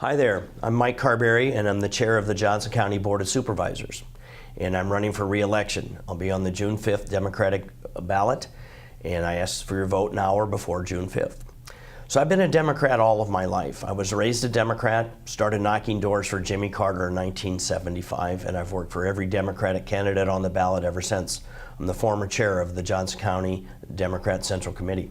Hi there, I'm Mike Carberry and I'm the chair of the Johnson County Board of Supervisors. And I'm running for re-election. I'll be on the June 5th Democratic ballot, and I ask for your vote an hour before June 5th. So I've been a Democrat all of my life. I was raised a Democrat, started knocking doors for Jimmy Carter in 1975, and I've worked for every Democratic candidate on the ballot ever since. I'm the former chair of the Johnson County Democrat Central Committee.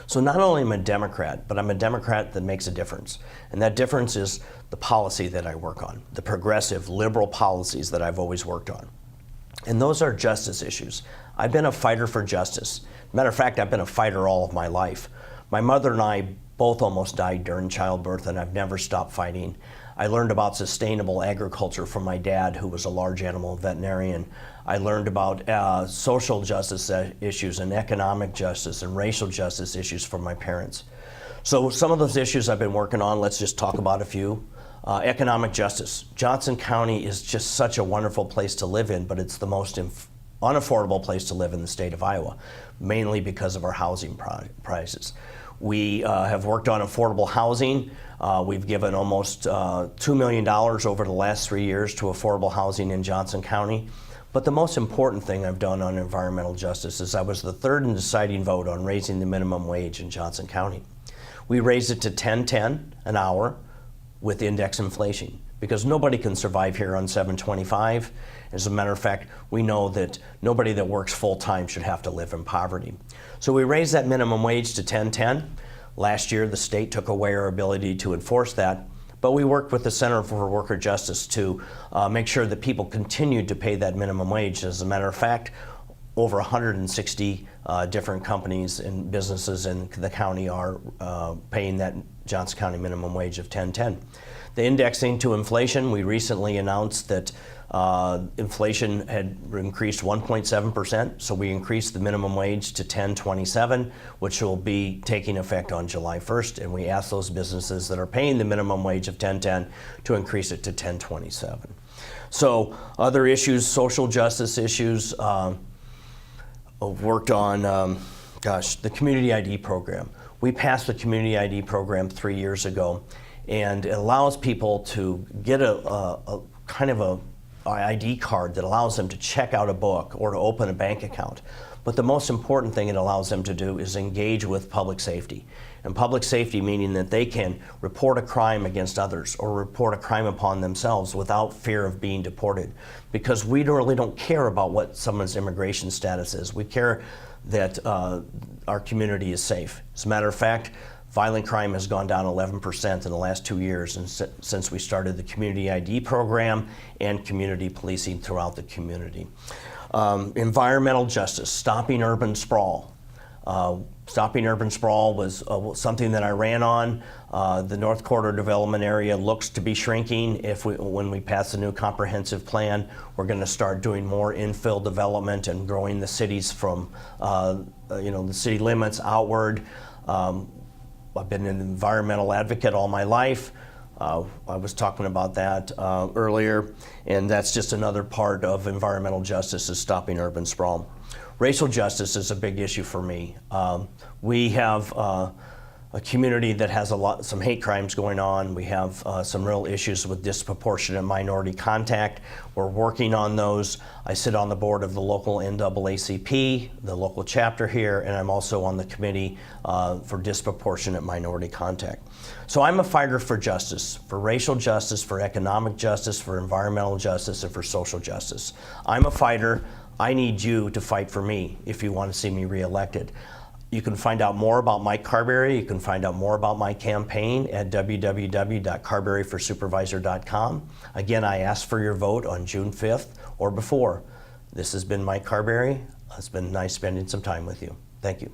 So not only am I a Democrat, but I'm a Democrat that makes a difference. And that difference is the policy that I work on, the progressive, liberal policies that I've always worked on. And those are justice issues. I've been a fighter for justice. Matter of fact, I've been a fighter all of my life. My mother and I both almost died during childbirth, and I've never stopped fighting. I learned about sustainable agriculture from my dad, who was a large animal veterinarian. I learned about social justice issues and economic justice and racial justice issues from my parents. So some of those issues I've been working on, let's just talk about a few. Economic justice. Johnson County is just such a wonderful place to live in, but it's the most unaffordable place to live in the state of Iowa, mainly because of our housing prices. We have worked on affordable housing. We've given almost $2 million over the last 3 years to affordable housing in Johnson County. But the most important thing I've done on environmental justice is I was the third and deciding vote on raising the minimum wage in Johnson County. We raised it to $10.10 an hour with index inflation, because nobody can survive here on $7.25. As a matter of fact, we know that nobody that works full-time should have to live in poverty. So we raised that minimum wage to $10.10. Last year, the state took away our ability to enforce that, but we worked with the Center for Worker Justice to make sure that people continued to pay that minimum wage. As a matter of fact, over 160 different companies and businesses in the county are paying that Johnson County minimum wage of $10.10. The indexing to inflation, we recently announced that inflation had increased 1.7%, so we increased the minimum wage to $10.27, which will be taking effect on July 1st, and we asked those businesses that are paying the minimum wage of $10.10 to increase it to $10.27. So other issues, social justice issues, worked on, the Community ID program. We passed the Community ID program 3 years ago, and it allows people to get a kind of a ID card that allows them to check out a book or to open a bank account. But the most important thing it allows them to do is engage with public safety. And public safety meaning that they can report a crime against others or report a crime upon themselves without fear of being deported. Because we really don't care about what someone's immigration status is. We care that our community is safe. As a matter of fact, violent crime has gone down 11% in the last 2 years and since we started the Community ID program and community policing throughout the community. Environmental justice, stopping urban sprawl. Stopping urban sprawl was something that I ran on. The North Corridor development area looks to be shrinking. When we pass the new comprehensive plan, we're going to start doing more infill development and growing the cities from the city limits outward. I've been an environmental advocate all my life. I was talking about that earlier, and that's just another part of environmental justice is stopping urban sprawl. Racial justice is a big issue for me. We have a community that has some hate crimes going on. We have some real issues with disproportionate minority contact. We're working on those. I sit on the board of the local NAACP, the local chapter here, and I'm also on the committee for disproportionate minority contact. So I'm a fighter for justice, for racial justice, for economic justice, for environmental justice, and for social justice. I'm a fighter. I need you to fight for me if you want to see me reelected. You can find out more about Mike Carberry. You can find out more about my campaign at www.carberryforsupervisor.com. Again, I ask for your vote on June 5th or before. This has been Mike Carberry. It's been nice spending some time with you. Thank you.